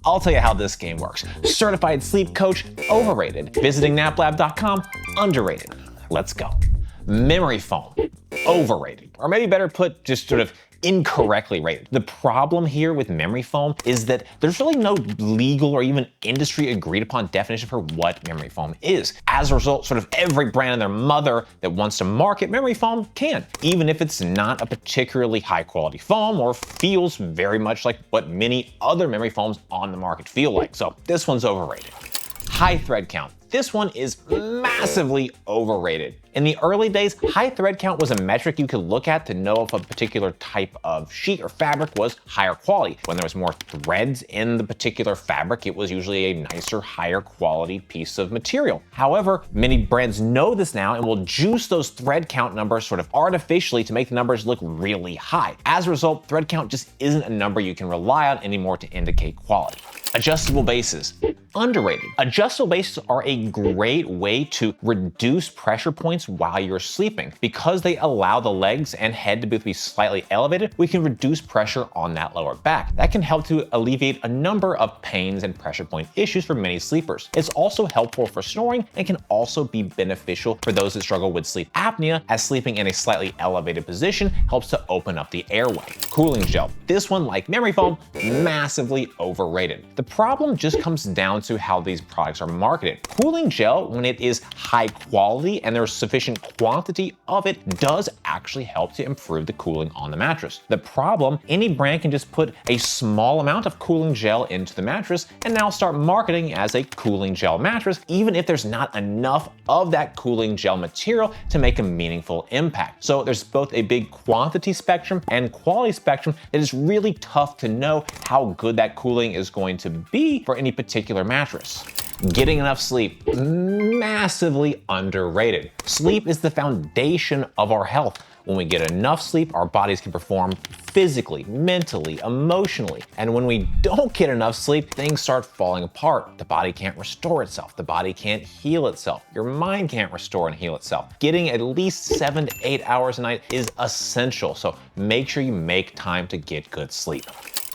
I'll tell you how this game works. Certified sleep coach, overrated. Visiting NapLab.com, underrated. Let's go. Memory foam, overrated. Or maybe better put, just sort of incorrectly rated. The problem here with memory foam is that there's really no legal or even industry agreed upon definition for what memory foam is. As a result, sort of every brand and their mother that wants to market memory foam can, even if it's not a particularly high quality foam or feels very much like what many other memory foams on the market feel like. So this one's overrated. High thread count. This one is massively overrated. In the early days, high thread count was a metric you could look at to know if a particular type of sheet or fabric was higher quality. When there was more threads in the particular fabric, it was usually a nicer, higher quality piece of material. However, many brands know this now and will juice those thread count numbers sort of artificially to make the numbers look really high. As a result, thread count just isn't a number you can rely on anymore to indicate quality. Adjustable bases, underrated. Adjustable bases are a great way to reduce pressure points while you're sleeping. Because they allow the legs and head to both be slightly elevated, we can reduce pressure on that lower back. That can help to alleviate a number of pains and pressure point issues for many sleepers. It's also helpful for snoring and can also be beneficial for those that struggle with sleep apnea, as sleeping in a slightly elevated position helps to open up the airway. Cooling gel. This one, like memory foam, massively overrated. The problem just comes down to how these products are marketed. Cooling gel, when it is high quality and there's sufficient quantity of it, does actually help to improve the cooling on the mattress. The problem, any brand can just put a small amount of cooling gel into the mattress and now start marketing as a cooling gel mattress, even if there's not enough of that cooling gel material to make a meaningful impact. So there's both a big quantity spectrum and quality spectrum that is really tough to know how good that cooling is going to be for any particular mattress. Getting enough sleep, massively underrated. Sleep is the foundation of our health. When we get enough sleep, our bodies can perform physically, mentally, emotionally. And when we don't get enough sleep, things start falling apart. The body can't restore itself. The body can't heal itself. Your mind can't restore and heal itself. Getting at least 7 to 8 hours a night is essential. So make sure you make time to get good sleep.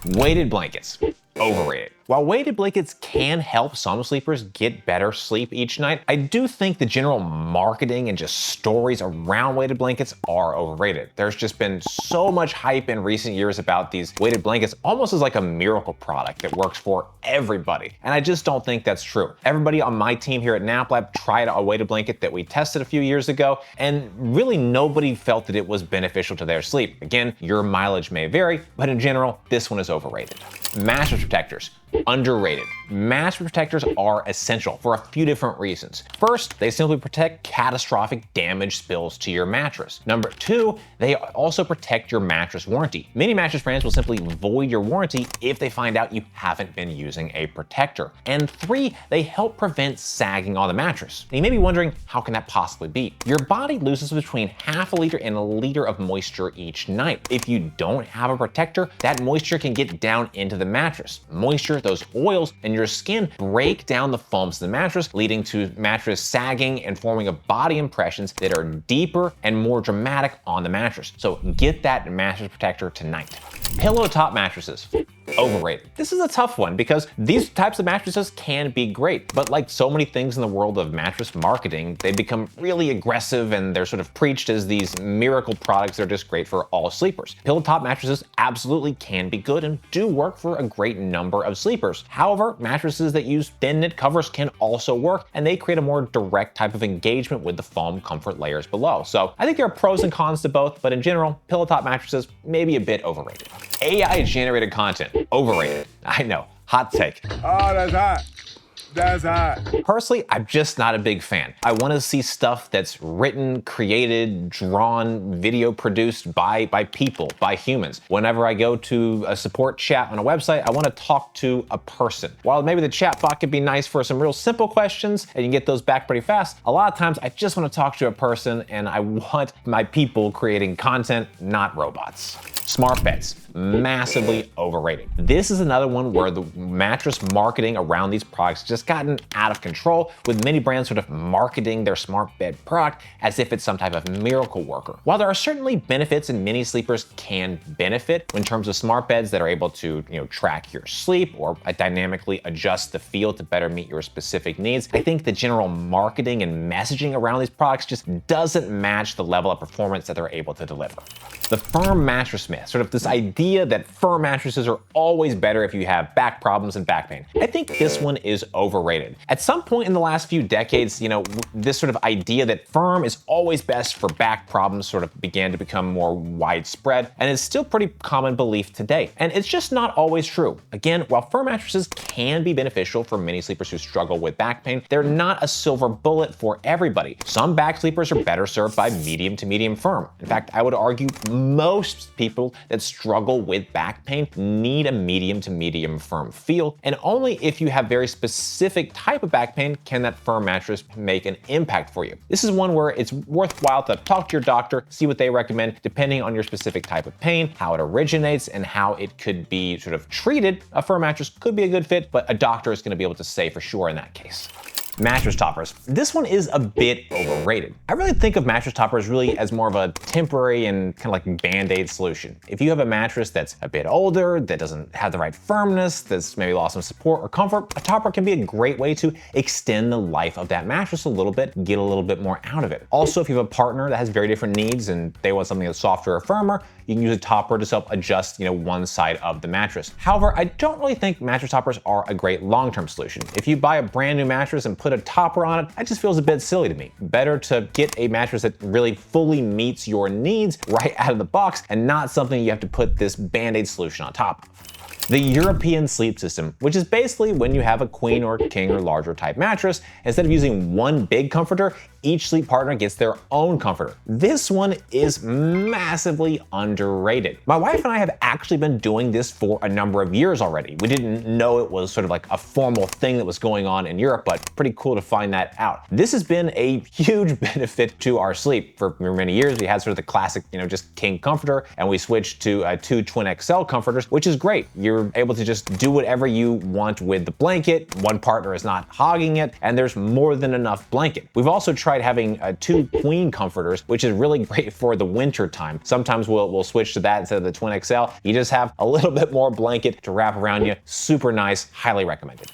Weighted blankets, overrated. While weighted blankets can help some sleepers get better sleep each night, I do think the general marketing and just stories around weighted blankets are overrated. There's just been so much hype in recent years about these weighted blankets, almost as like a miracle product that works for everybody. And I just don't think that's true. Everybody on my team here at NapLab tried a weighted blanket that we tested a few years ago, and really nobody felt that it was beneficial to their sleep. Again, your mileage may vary, but in general, this one is overrated. Mattress protectors, underrated. Mattress protectors are essential for a few different reasons. First, they simply protect catastrophic damage spills to your mattress. Number two, they also protect your mattress warranty. Many mattress brands will simply void your warranty if they find out you haven't been using a protector. And three, they help prevent sagging on the mattress. And you may be wondering, how can that possibly be? Your body loses between half a liter and a liter of moisture each night. If you don't have a protector, that moisture can get down into the mattress. Moisture, those oils in your skin break down the foams of the mattress, leading to mattress sagging and forming of body impressions that are deeper and more dramatic on the mattress. So get that mattress protector tonight. Pillow top mattresses, overrated. This is a tough one because these types of mattresses can be great, but like so many things in the world of mattress marketing, they become really aggressive and they're sort of preached as these miracle products that are just great for all sleepers. Pillow top mattresses absolutely can be good and do work for a great number of sleepers. However, mattresses that use thin knit covers can also work, and they create a more direct type of engagement with the foam comfort layers below. So I think there are pros and cons to both, but in general, pillow top mattresses may be a bit overrated. AI generated content, overrated. I know, hot take. Oh, that's hot. That's hot. Personally, I'm just not a big fan. I want to see stuff that's written, created, drawn, video produced by people, by humans. Whenever I go to a support chat on a website, I want to talk to a person. While maybe the chat bot could be nice for some real simple questions and you can get those back pretty fast, a lot of times I just want to talk to a person and I want my people creating content, not robots. Smart beds, massively overrated. This is another one where the mattress marketing around these products just gotten out of control, with many brands sort of marketing their smart bed product as if it's some type of miracle worker. While there are certainly benefits and many sleepers can benefit in terms of smart beds that are able to, track your sleep or dynamically adjust the feel to better meet your specific needs, I think the general marketing and messaging around these products just doesn't match the level of performance that they're able to deliver. The firm mattress myth, sort of this idea that firm mattresses are always better if you have back problems and back pain. I think this one is overrated. At some point in the last few decades, this sort of idea that firm is always best for back problems sort of began to become more widespread, and it's still pretty common belief today. And it's just not always true. Again, while firm mattresses can be beneficial for many sleepers who struggle with back pain, they're not a silver bullet for everybody. Some back sleepers are better served by medium to medium firm. In fact, I would argue most people that struggle with back pain need a medium to medium firm feel, and only if you have very specific type of back pain can that firm mattress make an impact for you. This is one where it's worthwhile to talk to your doctor, see what they recommend depending on your specific type of pain, how it originates, and how it could be sort of treated. A firm mattress could be a good fit, but a doctor is going to be able to say for sure in that case. Mattress toppers. This one is a bit overrated. I really think of mattress toppers really as more of a temporary and kind of like Band-Aid solution. If you have a mattress that's a bit older, that doesn't have the right firmness, that's maybe lost some support or comfort, a topper can be a great way to extend the life of that mattress a little bit, get a little bit more out of it. Also, if you have a partner that has very different needs and they want something that's softer or firmer, you can use a topper to help adjust, one side of the mattress. However, I don't really think mattress toppers are a great long-term solution. If you buy a brand new mattress and put a topper on it, that just feels a bit silly to me. Better to get a mattress that really fully meets your needs right out of the box and not something you have to put this Band-Aid solution on top of. The European sleep system, which is basically when you have a queen or king or larger type mattress, instead of using one big comforter, each sleep partner gets their own comforter. This one is massively underrated. My wife and I have actually been doing this for a number of years already. We didn't know it was sort of like a formal thing that was going on in Europe, but pretty cool to find that out. This has been a huge benefit to our sleep. For many years, we had sort of the classic, just king comforter, and we switched to 2 twin XL comforters, which is great. You're able to just do whatever you want with the blanket. One partner is not hogging it, and there's more than enough blanket. We've also tried having 2 queen comforters, which is really great for the winter time. Sometimes we'll switch to that instead of the twin XL. You just have a little bit more blanket to wrap around you. Super nice, highly recommended.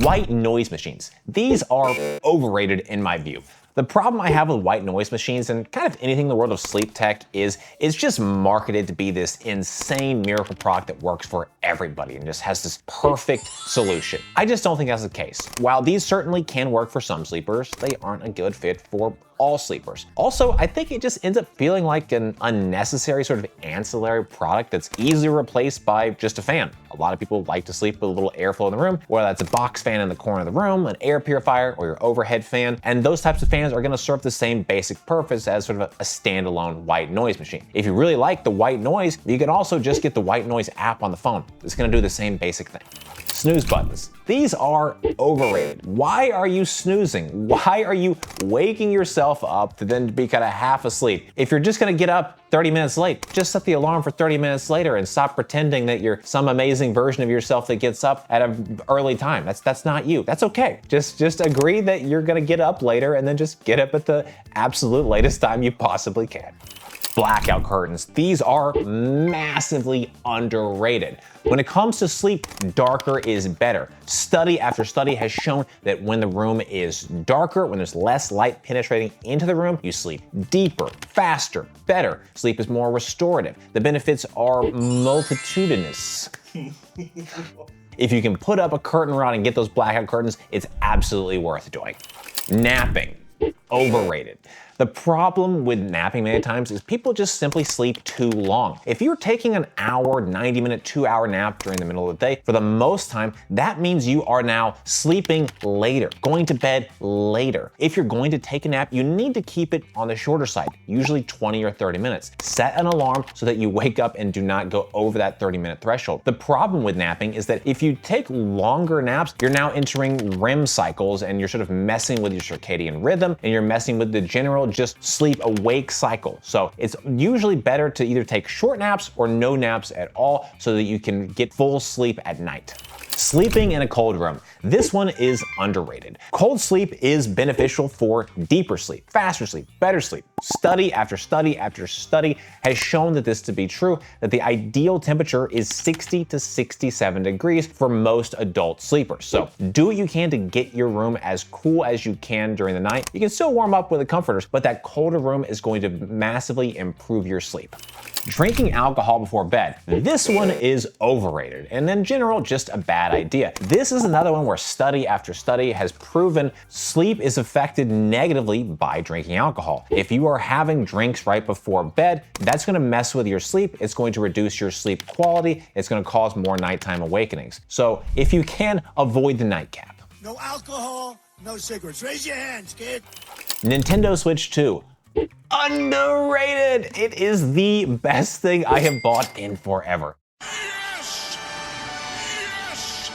White noise machines. These are overrated in my view. The problem I have with white noise machines and kind of anything in the world of sleep tech is it's just marketed to be this insane miracle product that works for everybody and just has this perfect solution. I just don't think that's the case. While these certainly can work for some sleepers, they aren't a good fit for all sleepers. Also, I think it just ends up feeling like an unnecessary sort of ancillary product that's easily replaced by just a fan. A lot of people like to sleep with a little airflow in the room, whether that's a box fan in the corner of the room, an air purifier, or your overhead fan, and those types of fans are gonna serve the same basic purpose as sort of a standalone white noise machine. If you really like the white noise, you can also just get the white noise app on the phone. It's gonna do the same basic thing. Snooze buttons. These are overrated. Why are you snoozing? Why are you waking yourself up to then be kind of half asleep? If you're just gonna get up 30 minutes late, just set the alarm for 30 minutes later and stop pretending that you're some amazing version of yourself that gets up at an early time. That's not you. That's okay. Just agree that you're gonna get up later and then just get up at the absolute latest time you possibly can. Blackout curtains. These are massively underrated. When it comes to sleep, darker is better. Study after study has shown that when the room is darker, when there's less light penetrating into the room, you sleep deeper, faster, better. Sleep is more restorative. The benefits are multitudinous. If you can put up a curtain rod and get those blackout curtains, it's absolutely worth doing. Napping. Overrated. The problem with napping many times is people just simply sleep too long. If you're taking an hour, 90-minute, 2-hour nap during the middle of the day, for the most time, that means you are now sleeping later, going to bed later. If you're going to take a nap, you need to keep it on the shorter side, usually 20 or 30 minutes. Set an alarm so that you wake up and do not go over that 30-minute threshold. The problem with napping is that if you take longer naps, you're now entering REM cycles and you're sort of messing with your circadian rhythm and you're messing with the general just sleep awake cycle. So it's usually better to either take short naps or no naps at all so that you can get full sleep at night. Sleeping in a cold room. This one is underrated. Cold sleep is beneficial for deeper sleep, faster sleep, better sleep. Study after study after study has shown that this to be true, that the ideal temperature is 60 to 67 degrees for most adult sleepers. So do what you can to get your room as cool as you can during the night. You can still warm up with the comforters, but that colder room is going to massively improve your sleep. Drinking alcohol before bed. This one is overrated and in general just a bad idea. This is another one where study after study has proven sleep is affected negatively by drinking alcohol. If you are having drinks right before bed, that's going to mess with your sleep. It's going to reduce your sleep quality. It's going to cause more nighttime awakenings. So if you can, avoid the nightcap. No alcohol, no cigarettes. Raise your hands, kid. Nintendo Switch 2. Underrated! It is the best thing I have bought in forever. Yes! Yes!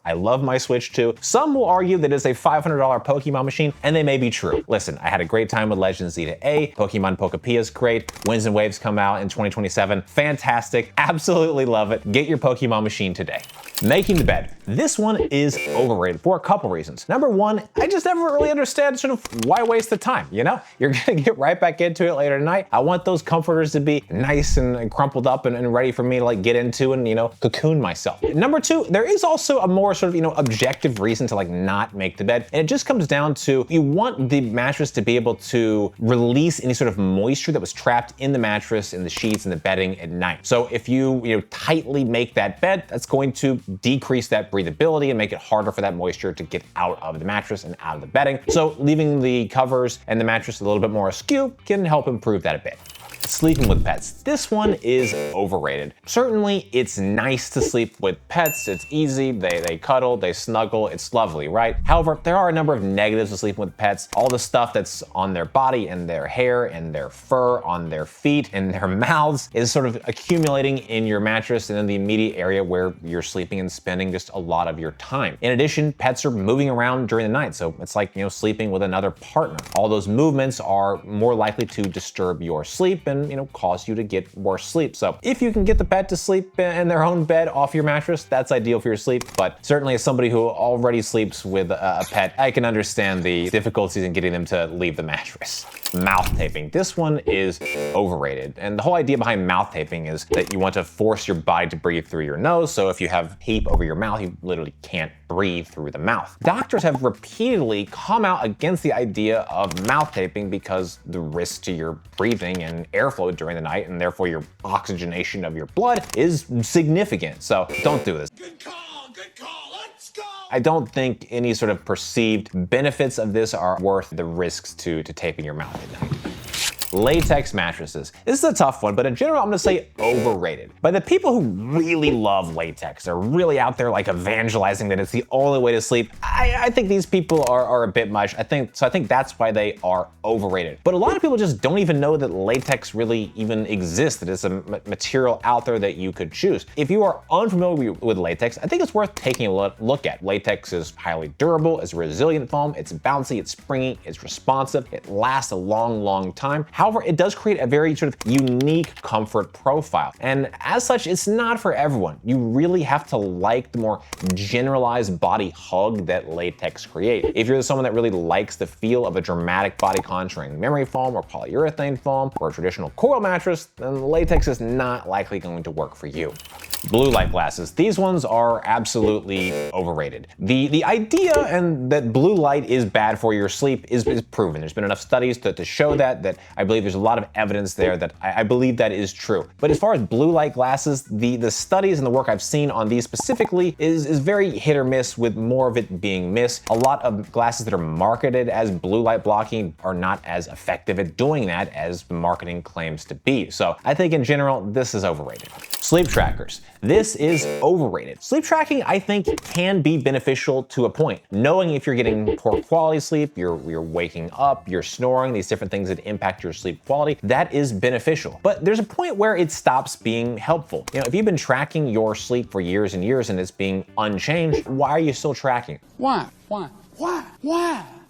I love my Switch 2. Some will argue that it's a $500 Pokemon machine, and they may be true. Listen, I had a great time with Legend Zeta A, Pokemon Pokepia is great, Winds and Waves come out in 2027, fantastic, absolutely love it. Get your Pokemon machine today. Making the bed. This one is overrated for a couple reasons. Number one, I just never really understand sort of why waste the time, you know? You're gonna get right back into it later tonight. I want those comforters to be nice and crumpled up and ready for me to like get into and, you know, cocoon myself. Number two, there is also a more sort of, you know, objective reason to like not make the bed. And it just comes down to you want the mattress to be able to release any sort of moisture that was trapped in the mattress, in the sheets, in the bedding at night. So if you tightly make that bed, that's going to decrease that breathability and make it harder for that moisture to get out of the mattress and out of the bedding. So leaving the covers and the mattress a little bit more askew can help improve that a bit. Sleeping with pets. This one is overrated. Certainly, it's nice to sleep with pets. It's easy, they cuddle, they snuggle, it's lovely, right? However, there are a number of negatives to sleeping with pets. All the stuff that's on their body and their hair and their fur, on their feet and their mouths is sort of accumulating in your mattress and in the immediate area where you're sleeping and spending just a lot of your time. In addition, pets are moving around during the night, so it's like, sleeping with another partner. All those movements are more likely to disturb your sleep and cause you to get worse sleep. So if you can get the pet to sleep in their own bed off your mattress, that's ideal for your sleep. But certainly as somebody who already sleeps with a pet, I can understand the difficulties in getting them to leave the mattress. Mouth taping. This one is overrated. And the whole idea behind mouth taping is that you want to force your body to breathe through your nose. So if you have tape over your mouth, you literally can't breathe through the mouth. Doctors have repeatedly come out against the idea of mouth taping because the risk to your breathing and airflow during the night, and therefore your oxygenation of your blood, is significant. So don't do this. Good call, let's go! I don't think any sort of perceived benefits of this are worth the risks to taping your mouth at night. Latex mattresses. This is a tough one, but in general, I'm gonna say overrated. By the people who really love latex, they're really out there like evangelizing that it's the only way to sleep. I think these people are a bit much. I think that's why they are overrated. But a lot of people just don't even know that latex really even exists, that it's a material out there that you could choose. If you are unfamiliar with latex, I think it's worth taking a look at. Latex is highly durable, it's a resilient foam, it's bouncy, it's springy, it's responsive, it lasts a long, long time. However, it does create a very sort of unique comfort profile. And as such, it's not for everyone. You really have to like the more generalized body hug that latex creates. If you're someone that really likes the feel of a dramatic body contouring memory foam or polyurethane foam or a traditional coral mattress, then latex is not likely going to work for you. Blue light glasses. These ones are absolutely overrated. The idea and that blue light is bad for your sleep is proven. There's been enough studies to show that I believe there's a lot of evidence there that I believe that is true. But as far as blue light glasses, the studies and the work I've seen on these specifically is very hit or miss, with more of it being miss. A lot of glasses that are marketed as blue light blocking are not as effective at doing that as marketing claims to be. So I think in general, this is overrated. Sleep trackers. This is overrated. Sleep tracking, I think, can be beneficial to a point. Knowing if you're getting poor quality sleep, you're waking up, you're snoring, these different things that impact your sleep quality, that is beneficial. But there's a point where it stops being helpful. If you've been tracking your sleep for years and years and it's being unchanged, why are you still tracking? Why?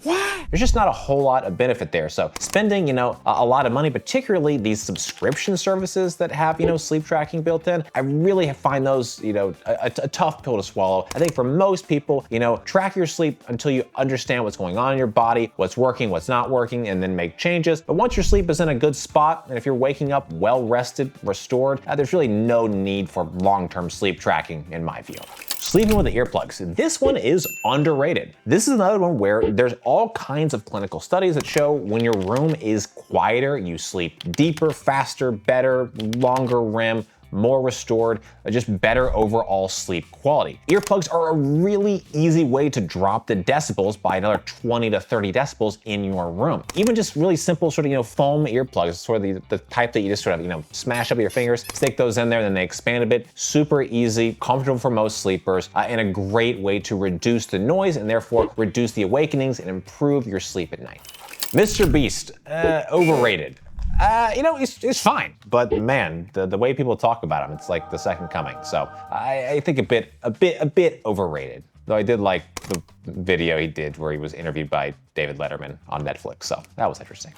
There's just not a whole lot of benefit there. So spending, a lot of money, particularly these subscription services that have, sleep tracking built in, I really find those, a tough pill to swallow. I think for most people, track your sleep until you understand what's going on in your body, what's working, what's not working, and then make changes. But once your sleep is in a good spot, and if you're waking up well rested, restored, there's really no need for long-term sleep tracking in my view. Sleeping with the earplugs. This one is underrated. This is another one where there's all kinds of clinical studies that show when your room is quieter, you sleep deeper, faster, better, longer REM, more restored, just better overall sleep quality. Earplugs are a really easy way to drop the decibels by another 20 to 30 decibels in your room. Even just really simple sort of, foam earplugs, sort of the type that you just sort of, smash up with your fingers, stick those in there, then they expand a bit. Super easy, comfortable for most sleepers, and a great way to reduce the noise and therefore reduce the awakenings and improve your sleep at night. Mr. Beast, overrated. It's fine, but man, the way people talk about him, it's like the second coming. So I think a bit overrated. Though I did like the video he did where he was interviewed by David Letterman on Netflix, so that was interesting.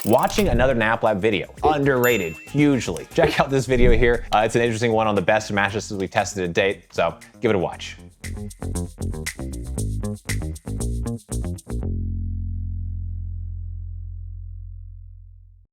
Watching another NapLab video, underrated, hugely. Check out this video here. It's an interesting one on the best mattresses we've tested to date, so give it a watch.